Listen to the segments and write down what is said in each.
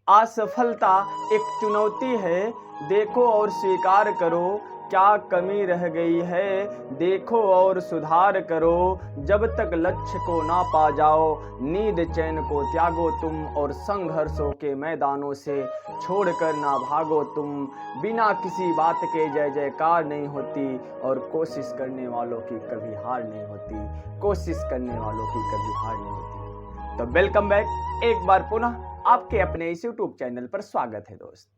असफलता एक चुनौती है, देखो और स्वीकार करो, क्या कमी रह गई है, देखो और सुधार करो। जब तक लक्ष्य को ना पा जाओ, नींद चैन को त्यागो तुम, और संघर्षों के मैदानों से छोड़कर ना भागो तुम। बिना किसी बात के जय जयकार नहीं होती, और कोशिश करने वालों की कभी हार नहीं होती, कोशिश करने वालों की कभी हार नहीं होती। तो वेलकम बैक, एक बार पुनः आपके अपने इस यूट्यूब चैनल पर स्वागत है दोस्त।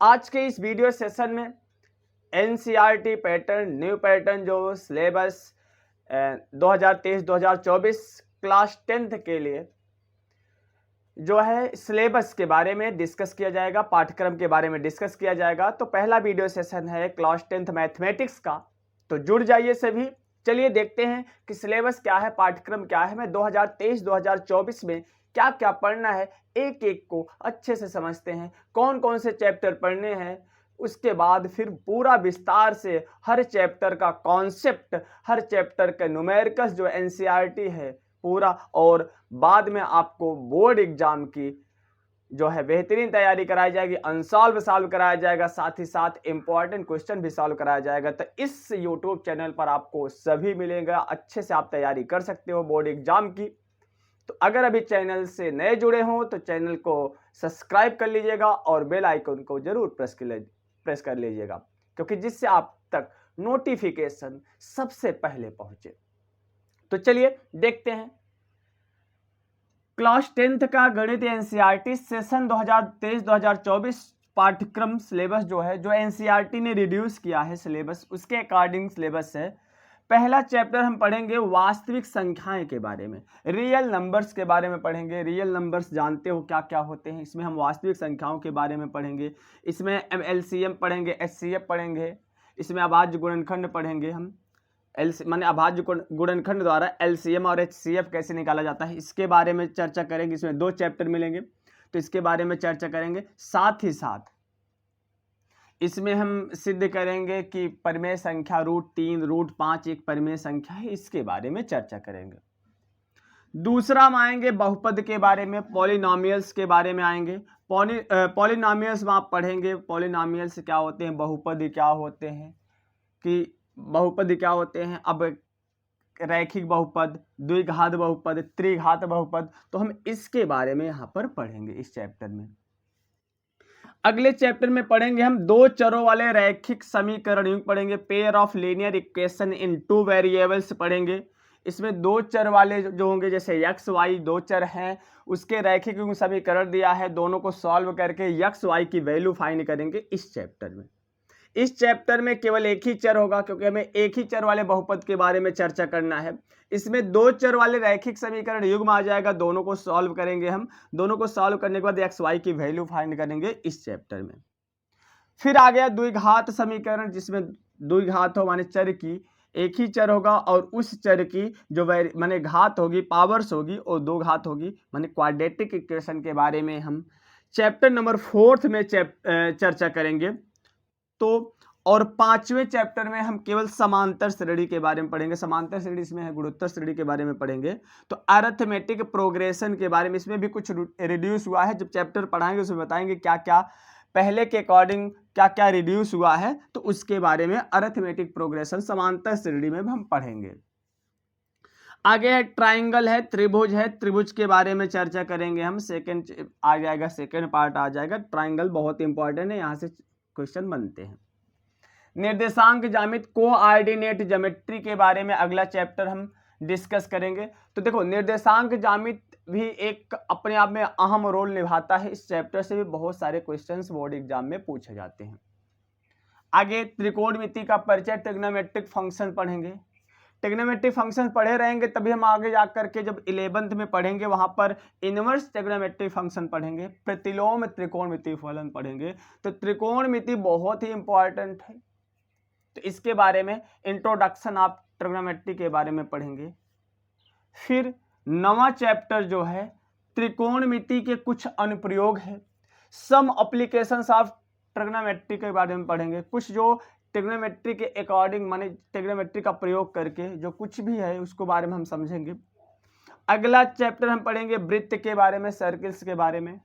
आज के इस वीडियो सेशन में एनसीईआरटी पैटर्न, न्यू पैटर्न जो सिलेबस 2023-2024 क्लास 10th के लिए जो है सिलेबस के बारे में डिस्कस किया जाएगा, पाठ्यक्रम के बारे में डिस्कस किया जाएगा। तो पहला वीडियो सेशन है क्लास 10th मैथमेटिक्स का, तो जुड़ जाइए सभी। चलिए देखते हैं कि सिलेबस क्या है, पाठ्यक्रम क्या है, मैं 2023-2024 में क्या क्या पढ़ना है, एक एक को अच्छे से समझते हैं, कौन कौन से चैप्टर पढ़ने हैं। उसके बाद फिर पूरा विस्तार से हर चैप्टर का कॉन्सेप्ट, हर चैप्टर का न्यूमेरिकल्स जो एनसीईआरटी है पूरा, और बाद में आपको बोर्ड एग्जाम की जो है बेहतरीन तैयारी कराई जाएगी, सॉल्व कराया जाएगा, साथ ही साथ इंपॉर्टेंट क्वेश्चन भी सॉल्व कराया जाएगा। तो इस यूट्यूब चैनल पर आपको सभी मिलेगा, अच्छे से आप तैयारी कर सकते हो बोर्ड एग्जाम की। तो अगर अभी चैनल से नए जुड़े हों तो चैनल को सब्सक्राइब कर लीजिएगा और बेल आइकन को जरूर प्रेस कर लीजिएगा, क्योंकि जिससे आप तक नोटिफिकेशन सबसे पहले पहुंचे। तो चलिए देखते हैं क्लास 10th का गणित एनसीईआरटी सेशन 2023-2024 पाठ्यक्रम सिलेबस जो है, जो एनसीईआरटी ने रिड्यूस किया है सिलेबस, उसके अकॉर्डिंग सिलेबस है। पहला चैप्टर हम पढ़ेंगे वास्तविक संख्याएं के बारे में, रियल नंबर्स के बारे में पढ़ेंगे। रियल नंबर्स जानते हो क्या क्या होते हैं, इसमें हम वास्तविक संख्याओं के बारे में पढ़ेंगे। इसमें एलसीएम पढ़ेंगे, एचसीएफ पढ़ेंगे, इसमें अभाज्य गुणनखंड पढ़ेंगे हम, माने अभाज्य गुणनखंड द्वारा एलसीएम और एचसीएफ कैसे निकाला जाता है, इसके बारे में चर्चा करेंगे। इसमें 2 चैप्टर मिलेंगे, तो इसके बारे में चर्चा करेंगे। साथ ही साथ इसमें हम सिद्ध करेंगे कि परिमेय संख्या √3, √5 एक परिमेय संख्या है, इसके बारे में चर्चा करेंगे। दूसरा हम आएंगे बहुपद के बारे में, पॉलिनोमियल्स के बारे में आएंगे। पॉलिनोमियल्स में आप पढ़ेंगे पॉलिनोमियल्स क्या होते हैं, बहुपद क्या होते हैं, कि बहुपद क्या होते हैं। अब रैखिक बहुपद, द्विघात बहुपद, त्रिघात बहुपद, तो हम इसके बारे में यहाँ पर पढ़ेंगे इस चैप्टर में। अगले चैप्टर में पढ़ेंगे हम 2 चरों वाले रैखिक समीकरण युग्म पढ़ेंगे, pair of linear equation in 2 variables पढ़ेंगे। इसमें 2 चर वाले जो होंगे, जैसे x y 2 चर हैं, उसके रैखिक युग्म समीकरण दिया है, दोनों को सॉल्व करके x y की वैल्यू फाइंड करेंगे इस चैप्टर में। इस चैप्टर में केवल एक ही चर होगा, क्योंकि हमें एक ही चर वाले बहुपद के बारे में चर्चा करना है। इसमें 2 चर वाले रैखिक समीकरण युग्म आ जाएगा, दोनों को सॉल्व करेंगे हम। दोनों को सॉल्व करने के बाद एक्स वाई की वैल्यू फाइंड करेंगे इस चैप्टर में। फिर आ गया द्विघात समीकरण, जिसमें द्विघात हो माने चर की एक ही चर होगा और उस चर की जो माने घात होगी, पावर्स होगी, और 2 घात होगी, माने क्वाड्रेटिक इक्वेशन के बारे में हम चैप्टर नंबर 4 में चर्चा करेंगे। तो और 5वें चैप्टर में हम केवल समांतर श्रेणी के बारे में पढ़ेंगे। समांतर श्रेणी इसमें है, गुणोत्तर श्रेणी के बारे में पढ़ेंगे। तो अरिथमेटिक प्रोग्रेशन के बारे में, इसमें भी कुछ रिड्यूस हुआ है, जब चैप्टर पढ़ाएंगे उसमें बताएंगे क्या क्या पहले के अकॉर्डिंग क्या क्या रिड्यूस हुआ है, तो उसके बारे में अरिथमेटिक प्रोग्रेशन समांतर श्रेणी में भी हम पढ़ेंगे। आगे है ट्राइंगल है, त्रिभुज है, त्रिभुज के बारे में चर्चा करेंगे हम। सेकंड आ जाएगा, सेकंड पार्ट आ जाएगा। ट्राइंगल बहुत इंपॉर्टेंट है, यहाँ से क्वेश्चन बनते हैं। निर्देशांक ज्यामिति, कोऑर्डिनेट ज्योमेट्री के बारे में अगला चैप्टर हम डिस्कस करेंगे। तो देखो, निर्देशांक ज्यामिति भी एक अपने आप में अहम रोल निभाता है। इस चैप्टर से भी बहुत सारे क्वेश्चंस बोर्ड एग्जाम में पूछे जाते हैं। आगे त्रिकोणमिति का परिचय, ट्रिग्नोमेट्रिक फंक्शन पढ़ेंगे। ट्रिग्नोमेट्रिक फंक्शन पढ़े रहेंगे तभी हम आगे जाकर के जब 11th में पढ़ेंगे वहां पर इनवर्स ट्रिग्नोमेट्रिक फंक्शन पढ़ेंगे, प्रतिलोम त्रिकोणमिति फलन पढ़ेंगे। तो त्रिकोणमिति बहुत ही इंपॉर्टेंट है, तो इसके बारे में इंट्रोडक्शन ऑफ ट्रिग्नोमेट्री के बारे में पढ़ेंगे। फिर 9वां चैप्टर जो है त्रिकोणमिति के कुछ अनुप्रयोग है, सम एप्लीकेशंस ऑफ ट्रिग्नोमेट्री के बारे में पढ़ेंगे। कुछ जो ट्रिग्नोमेट्री के अकॉर्डिंग माने ट्रिग्नोमेट्री का प्रयोग करके जो कुछ भी है उसको बारे में हम समझेंगे। अगला चैप्टर हम पढ़ेंगे वृत्त के बारे में, सर्किल्स के बारे में।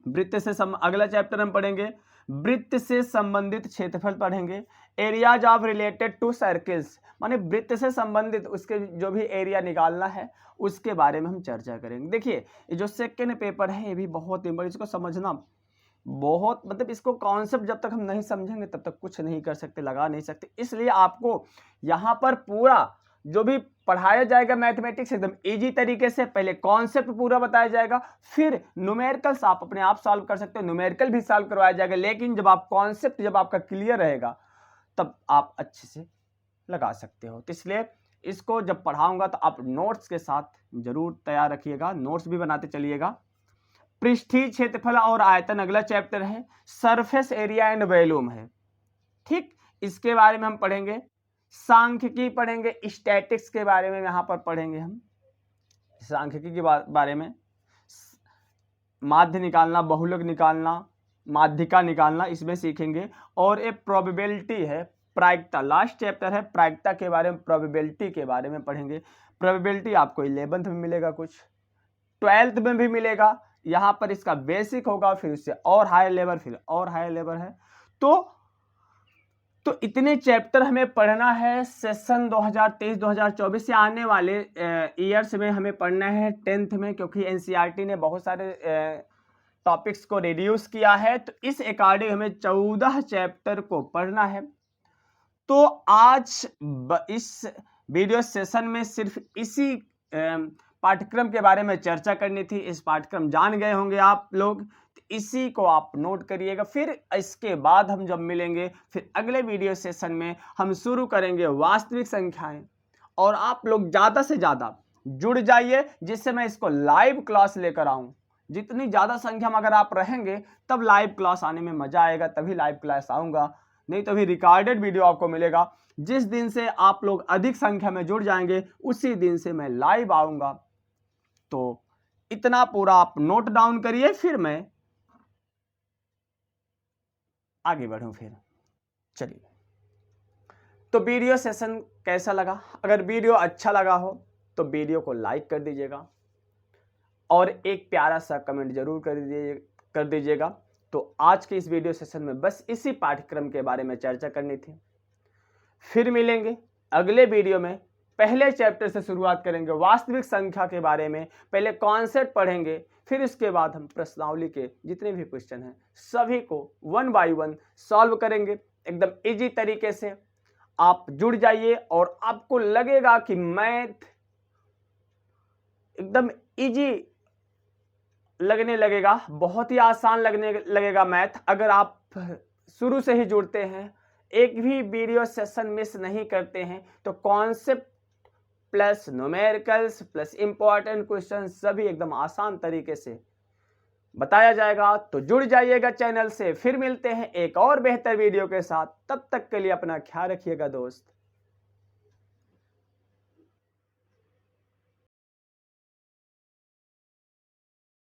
वृत्त से अगला चैप्टर हम पढ़ेंगे वृत्त से संबंधित क्षेत्रफल पढ़ेंगे। Areas of related to circles, माने वृत्त से संबंधित उसके जो भी एरिया निकालना है उसके बारे में हम चर्चा करेंगे। देखिए ये जो सेकेंड पेपर है ये भी बहुत इंपॉर्टेंट, इसको समझना बहुत, मतलब इसको कॉन्सेप्ट जब तक हम नहीं समझेंगे तब तक कुछ नहीं कर सकते, लगा नहीं सकते। इसलिए आपको यहाँ पर पूरा जो भी पढ़ाया जाएगा मैथमेटिक्स एकदम इजी तरीके से, पहले कॉन्सेप्ट पूरा बताया जाएगा, फिर न्यूमेरिकल्स आप अपने आप सॉल्व कर सकते हो, न्यूमेरिकल भी सॉल्व करवाया जाएगा। लेकिन जब आप कॉन्सेप्ट जब आपका क्लियर रहेगा तब आप अच्छे से लगा सकते हो। तो इसलिए इसको जब पढ़ाऊंगा तो आप नोट्स के साथ जरूर तैयार रखिएगा, नोट्स भी बनाते चलिएगा। पृष्ठीय क्षेत्रफल और आयतन अगला चैप्टर है, सरफेस एरिया एंड वॉल्यूम है, ठीक, इसके बारे में हम पढ़ेंगे। सांख्यिकी पढ़ेंगे, स्टैटिक्स के बारे में यहाँ पर पढ़ेंगे हम, सांख्यिकी के बारे में, माध्य निकालना, बहुलक निकालना, माध्यिका निकालना, इसमें सीखेंगे। और एक प्रोबेबिलिटी है, प्रायिकता, लास्ट चैप्टर है प्रायिकता के बारे में, प्रोबेबिलिटी के बारे में पढ़ेंगे। प्रोबेबिलिटी आपको 11th में मिलेगा, कुछ 12th में भी मिलेगा, यहाँ पर इसका बेसिक होगा, फिर उससे और हायर लेवल, फिर और हायर लेवल है। तो इतने चैप्टर हमें पढ़ना है सेशन 2023-2024 से आने वाले ईयर्स में हमें पढ़ना है 10th में, क्योंकि एनसीईआरटी ने बहुत सारे टॉपिक्स को रिड्यूस किया है। तो इस अकॉर्डिंग हमें 14 चैप्टर को पढ़ना है। तो आज इस वीडियो सेशन में सिर्फ इसी पाठ्यक्रम के बारे में चर्चा करनी थी। इस पाठ्यक्रम जान गए होंगे आप लोग, इसी को आप नोट करिएगा। फिर इसके बाद हम जब मिलेंगे फिर अगले वीडियो सेशन में हम शुरू करेंगे वास्तविक संख्याएं, और आप लोग ज़्यादा से ज़्यादा जुड़ जाइए जिससे मैं इसको लाइव क्लास लेकर आऊँ। जितनी ज़्यादा संख्या में अगर आप रहेंगे तब लाइव क्लास आने में मज़ा आएगा, तभी लाइव क्लास आऊँगा, नहीं तो भी रिकॉर्डेड वीडियो आपको मिलेगा। जिस दिन से आप लोग अधिक संख्या में जुड़ जाएंगे उसी दिन से मैं लाइव आऊँगा। तो इतना पूरा आप नोट डाउन करिए, फिर मैं आगे बढ़ूं। फिर चलिए, तो वीडियो सेशन कैसा लगा? अगर वीडियो अच्छा लगा हो तो वीडियो को लाइक कर दीजिएगा और एक प्यारा सा कमेंट जरूर कर दीजिएगा। तो आज के इस वीडियो सेशन में बस इसी पाठ्यक्रम के बारे में चर्चा करनी थी। फिर मिलेंगे अगले वीडियो में, पहले चैप्टर से शुरुआत करेंगे, वास्तविक संख्या के बारे में पहले कॉन्सेप्ट पढ़ेंगे, फिर इसके बाद हम प्रश्नावली के जितने भी क्वेश्चन हैं सभी को 1 बाय 1 सॉल्व करेंगे एकदम इजी तरीके से। आप जुड़ जाइए और आपको लगेगा कि मैथ एकदम इजी लगने लगेगा, बहुत ही आसान लगने लगेगा मैथ, अगर आप शुरू से ही जुड़ते हैं, एक भी वीडियो सेशन मिस नहीं करते हैं। तो concept plus numericals plus important question सभी एकदम आसान तरीके से बताया जाएगा। तो जुड़ जाइएगा चैनल से। फिर मिलते हैं एक और बेहतर वीडियो के साथ, तब तक के लिए अपना ख्याल रखिएगा दोस्त।